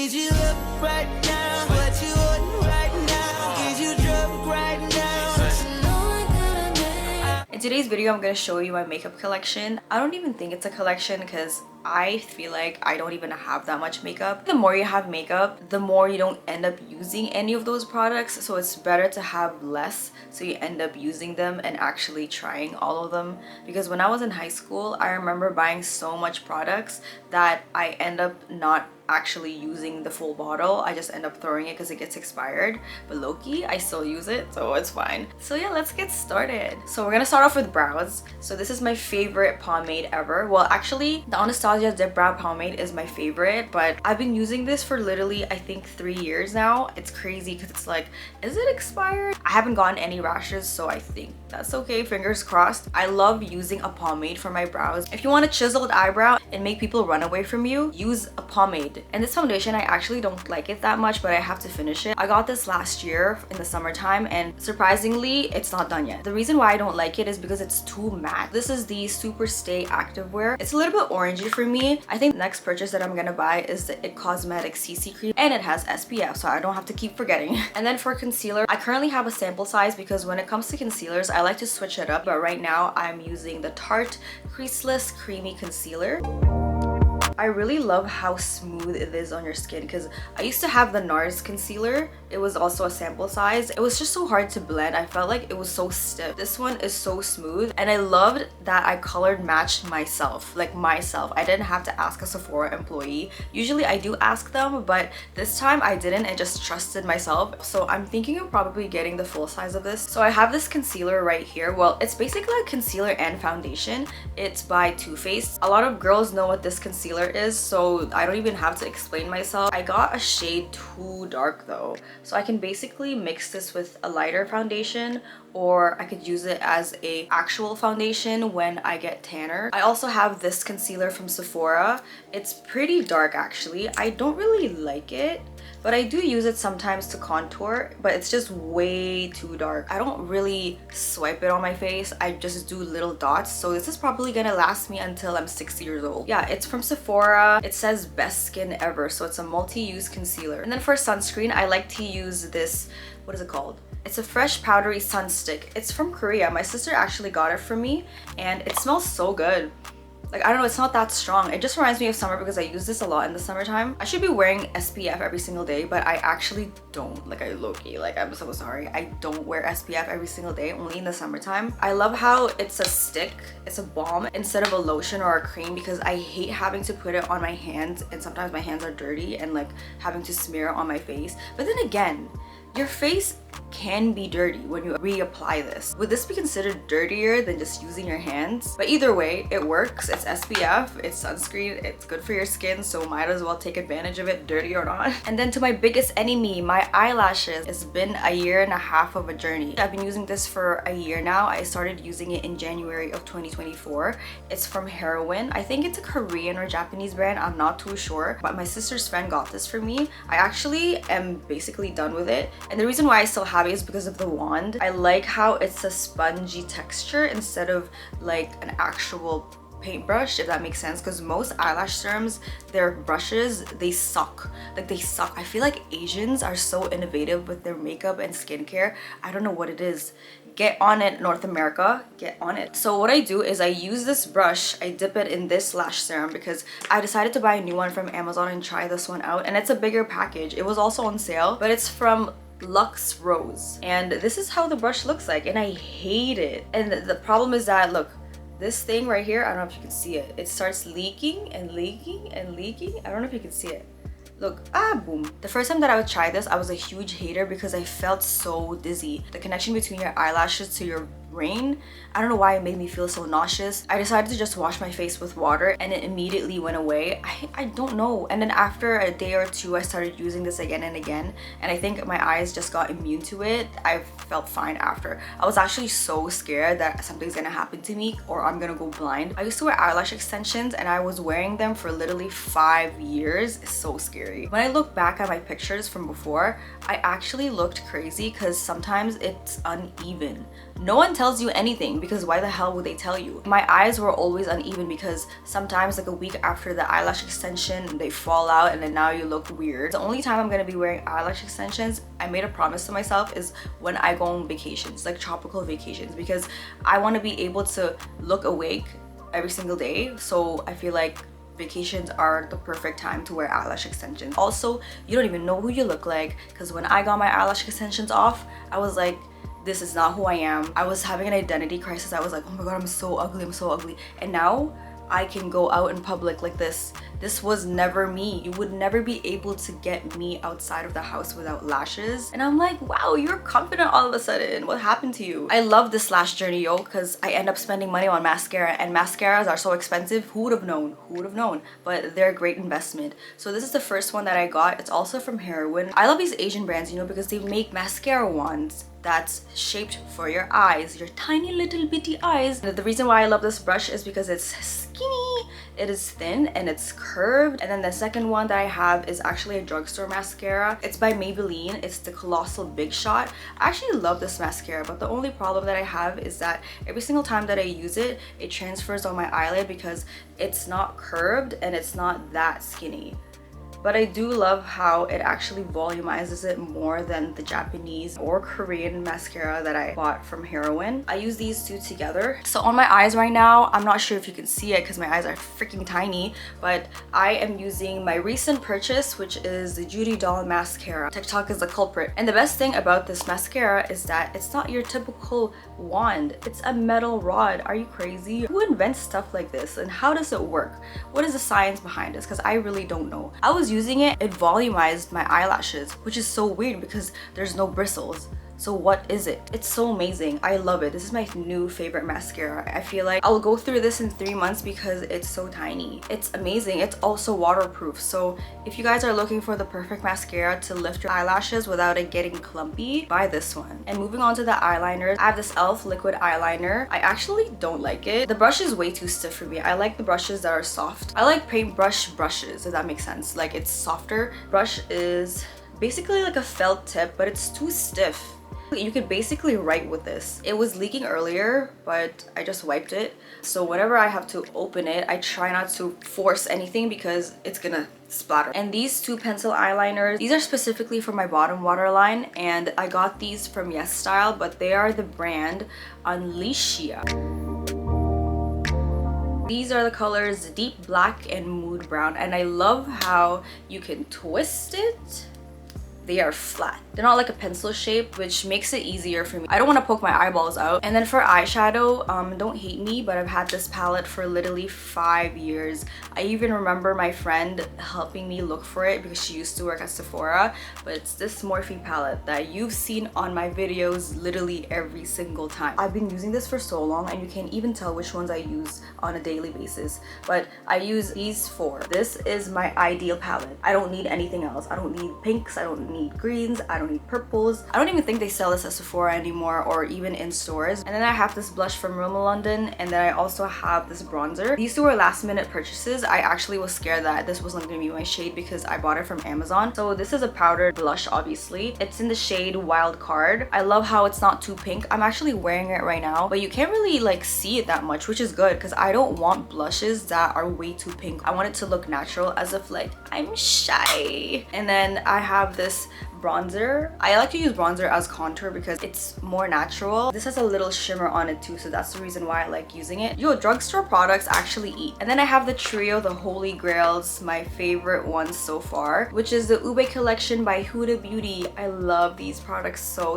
Is you up right now? What you want right now? Is you drunk right now? In today's video, I'm going to show you my makeup collection. I don't even think it's a collection because I feel like I don't even have that much makeup. The more you have makeup, the more you don't end up using any of those products. So it's better to have less so you end up using them and actually trying all of them. Because when I was in high school, I remember buying so much products that I end up not actually using the full bottle. I just end up throwing it because it gets expired, but low-key I still use it, so it's fine. So yeah, let's get started. So we're gonna start off with brows. So this is my favorite pomade ever. Well, actually the Anastasia Dip Brow Pomade is my favorite, but I've been using this for literally I think 3 years now. It's crazy because it's like, is it expired? I haven't gotten any rashes, so I think that's okay, fingers crossed. I love using a pomade for my brows. If you want a chiseled eyebrow and make people run away from you, use a pomade. And this foundation, I actually don't like it that much, but I have to finish it. I got this last year in the summertime, and surprisingly, it's not done yet. The reason why I don't like it is because it's too matte. This is the Super Stay Activewear. It's a little bit orangey for me. I think the next purchase that I'm gonna buy is the IT Cosmetics CC Cream, and it has SPF, so I don't have to keep forgetting. And then for concealer, I currently have a sample size because when it comes to concealers, I like to switch it up, but right now I'm using the Tarte Creaseless Creamy Concealer. I really love how smooth it is on your skin because I used to have the NARS concealer. It was also a sample size. It was just so hard to blend. I felt like it was so stiff. This one is so smooth, and I loved that I colored matched myself, like myself. I didn't have to ask a Sephora employee. Usually I do ask them, but this time I didn't and just trusted myself. So I'm thinking of probably getting the full size of this. So I have this concealer right here. Well, it's basically a concealer and foundation. It's by Too Faced. A lot of girls know what this concealer is, so I don't even have to explain myself. I got a shade too dark though, so I can basically mix this with a lighter foundation, or I could use it as a actual foundation when I get tanner. I also have this concealer from Sephora. It's pretty dark actually. I don't really like it, but I do use it sometimes to contour, but it's just way too dark. I don't really swipe it on my face. I just do little dots. So this is probably gonna last me until I'm 60 years old. Yeah, it's from Sephora. It says best skin ever. So it's a multi-use concealer. And then for sunscreen, I like to use this, what is it called? It's a fresh powdery sun stick. It's from Korea. My sister actually got it for me and it smells so good. Like, I don't know, it's not that strong. It just reminds me of summer because I use this a lot in the summertime. I should be wearing SPF every single day, but I actually don't. Like, I low-key, like, I'm so sorry. I don't wear SPF every single day, only in the summertime. I love how it's a stick, it's a balm instead of a lotion or a cream because I hate having to put it on my hands, and sometimes my hands are dirty and like having to smear it on my face. But then again, your face can be dirty when you reapply this. Would this be considered dirtier than just using your hands? But either way, it works. It's SPF, it's sunscreen, it's good for your skin, so might as well take advantage of it, dirty or not. And then to my biggest enemy, my eyelashes. It's been a year and a half of a journey. I've been using this for a year now. I started using it in January of 2024. It's from Heroin. I think it's a Korean or Japanese brand. I'm not too sure, but my sister's friend got this for me. I actually am basically done with it. And the reason why I still have it is because of the wand. I like how it's a spongy texture instead of like an actual paintbrush, if that makes sense, because most eyelash serums, their brushes, they suck. Like, they suck. I feel like Asians are so innovative with their makeup and skincare. I don't know what it is. Get on it, North America, get on it. So what I do is I use this brush, I dip it in this lash serum because I decided to buy a new one from Amazon and try this one out, and it's a bigger package. It was also on sale, but it's from Luxe Rose, and this is how the brush looks like, and I hate it. And the problem is that, look, this thing right here, I don't know if you can see it, it starts leaking and leaking and leaking. I don't know if you can see it. Look, boom. The first time that I would try this, I was a huge hater because I felt so dizzy. The connection between your eyelashes to your brain, I don't know why it made me feel so nauseous. I decided to just wash my face with water and it immediately went away. I don't know. And then after a day or two, I started using this again and again, and I think my eyes just got immune to it. I felt fine after. I was actually so scared that something's gonna happen to me or I'm gonna go blind. I used to wear eyelash extensions and I was wearing them for literally 5 years. It's so scary. When I look back at my pictures from before, I actually looked crazy because sometimes it's uneven. No one tells you anything because why the hell would they tell you? My eyes were always uneven because sometimes like a week after the eyelash extension, they fall out and then now you look weird. The only time I'm gonna be wearing eyelash extensions, I made a promise to myself, is when I go on vacations, like tropical vacations, because I want to be able to look awake every single day. So I feel like vacations are the perfect time to wear eyelash extensions. Also, you don't even know who you look like, because when I got my eyelash extensions off, I was like, this is not who I am. I was having an identity crisis. I was like, oh my god, I'm so ugly, I'm so ugly. And now I can go out in public like this. This was never me. You would never be able to get me outside of the house without lashes. And I'm like, wow, you're confident all of a sudden. What happened to you? I love this lash journey, yo, because I end up spending money on mascara, and mascaras are so expensive. Who would have known? Who would have known? But they're a great investment. So this is the first one that I got. It's also from Heroine. I love these Asian brands, you know, because they make mascara wands that's shaped for your eyes, your tiny little bitty eyes. The reason why I love this brush is because it's skinny, it is thin, and it's curved. And then the second one that I have is actually a drugstore mascara. It's by Maybelline. It's the Colossal Big Shot. I actually love this mascara, but the only problem that I have is that every single time that I use it, it transfers on my eyelid because it's not curved and it's not that skinny. But I do love how it actually volumizes it more than the Japanese or Korean mascara that I bought from Heroine. I use these two together. So on my eyes right now, I'm not sure if you can see it because my eyes are freaking tiny, but I am using my recent purchase, which is the Judy Doll mascara. TikTok is the culprit. And the best thing about this mascara is that it's not your typical wand. It's a metal rod. Are you crazy? Who invents stuff like this, and how does it work? What is the science behind this? Because I really don't know. I was using it, it volumized my eyelashes, which is so weird because there's no bristles. So what is it? It's so amazing. I love it. This is my new favorite mascara. I feel like I'll go through this in 3 months because it's so tiny. It's amazing. It's also waterproof. So if you guys are looking for the perfect mascara to lift your eyelashes without it getting clumpy, buy this one. And moving on to the eyeliners, I have this e.l.f. liquid eyeliner. I actually don't like it. The brush is way too stiff for me. I like the brushes that are soft. I like paintbrush brushes, if that makes sense. Like, it's softer. Brush is basically like a felt tip, but it's too stiff. You could basically write with this. It was leaking earlier, but I just wiped it. So whenever I have to open it, I try not to force anything because it's gonna splatter. And these two pencil eyeliners, these are specifically for my bottom waterline, and I got these from Yes Style, but they are the brand Unleashia. These are the colors Deep Black and Mood Brown, and I love how you can twist it. They are flat. They're not like a pencil shape, which makes it easier for me. I don't want to poke my eyeballs out. And then for eyeshadow, don't hate me, but I've had this palette for literally 5 years. I even remember my friend helping me look for it because she used to work at Sephora. But it's this Morphe palette that you've seen on my videos literally every single time. I've been using this for so long, and you can't even tell which ones I use on a daily basis. But I use these 4. This is my ideal palette. I don't need anything else. I don't need pinks. I don't need greens. I don't need purples. I don't even think they sell this at Sephora anymore or even in stores. And then I have this blush from Rimmel London, and then I also have this bronzer. These two are last minute purchases. I actually was scared that this wasn't gonna be my shade because I bought it from Amazon. So this is a powdered blush, obviously. It's in the shade Wild Card. I love how it's not too pink. I'm actually wearing it right now, but you can't really like see it that much, which is good because I don't want blushes that are way too pink. I want it to look natural, as if like I'm shy. And then I have this bronzer. I like to use bronzer as contour because it's more natural. This has a little shimmer on it too, so that's the reason why I like using it. Yo, drugstore products actually eat. And then I have the trio, the Holy Grails, my favorite ones so far, which is the Ube collection by Huda Beauty. I love these products so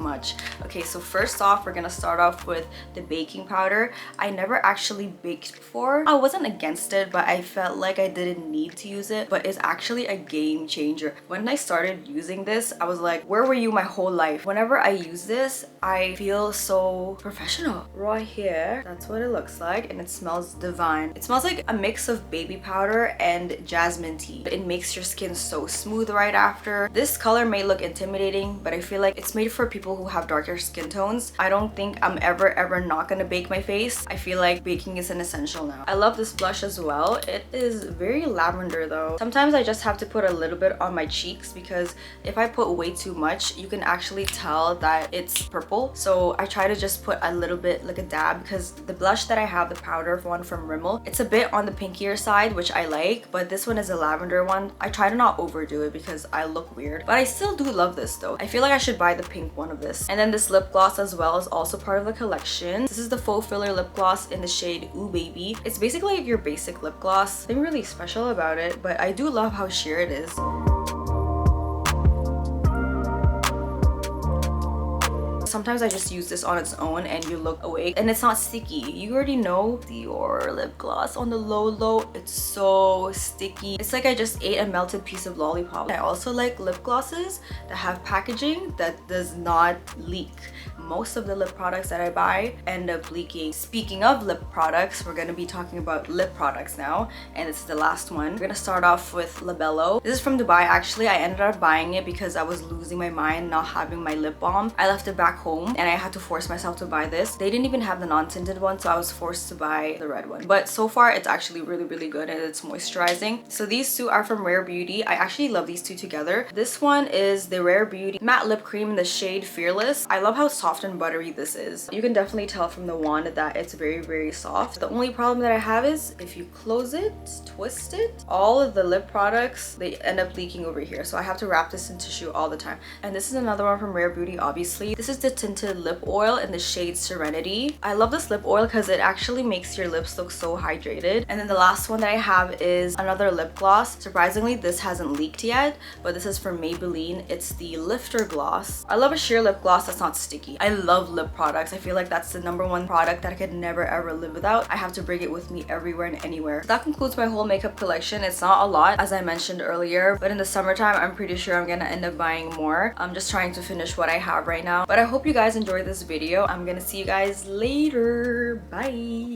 much. Okay, so first off, we're gonna start off with the baking powder. I never actually baked before. I wasn't against it, but I felt like I didn't need to use it, but it's actually a game changer. When I started using this, I was like, where were you my whole life? Whenever I use this, I feel so professional. Right here, that's what it looks like, and it smells divine. It smells like a mix of baby powder and jasmine tea. It makes your skin so smooth right after. This color may look intimidating, but I feel like it's made for people who have darker skin tones. I don't think I'm ever not gonna bake my face. I feel like baking is an essential now. I love this blush as well. It is very lavender though. Sometimes I just have to put a little bit on my cheeks because if I put way too much, you can actually tell that it's purple. So I try to just put a little bit, like a dab, because the blush that I have, the powder one from Rimmel, it's a bit on the pinkier side, which I like, but this one is a lavender one. I try to not overdo it because I look weird, but I still do love this though. I feel like I should buy the pink one of this. And then this lip gloss as well is also part of the collection. This is the Faux Filler lip gloss in the shade Ooh Baby. It's basically like your basic lip gloss. Nothing really special about it, but I do love how sheer it is. Sometimes I just use this on its own and you look awake and it's not sticky. You already know Dior lip gloss on the low. It's so sticky. It's like I just ate a melted piece of lollipop. I also like lip glosses that have packaging that does not leak. Most of the lip products that I buy end up leaking. Speaking of lip products, we're gonna be talking about lip products now, and this is the last one. We're gonna start off with Labello. This is from Dubai actually. I ended up buying it because I was losing my mind not having my lip balm. I left it back home and I had to force myself to buy this. They didn't even have the non-tinted one, so I was forced to buy the red one. But so far it's actually really good and it's moisturizing. So these two are from Rare Beauty. I actually love these two together. This one is the Rare Beauty Matte Lip Cream in the shade Fearless. I love how soft and buttery this is. You can definitely tell from the wand that it's very soft. The only problem that I have is if you close it, twist it, all of the lip products, they end up leaking over here. So I have to wrap this in tissue all the time. And this is another one from Rare Beauty, obviously. This is the tinted lip oil in the shade Serenity. I love this lip oil because it actually makes your lips look so hydrated. And then the last one that I have is another lip gloss. Surprisingly, this hasn't leaked yet, but this is from Maybelline. It's the Lifter Gloss. I love a sheer lip gloss that's not sticky. I love lip products. I feel like that's the #1 product that I could never ever live without. I have to bring it with me everywhere and anywhere. So that concludes my whole makeup collection. It's not a lot, as I mentioned earlier, but in the summertime, I'm pretty sure I'm gonna end up buying more. I'm just trying to finish what I have right now. But I hope you guys enjoyed this video. I'm gonna see you guys later. Bye.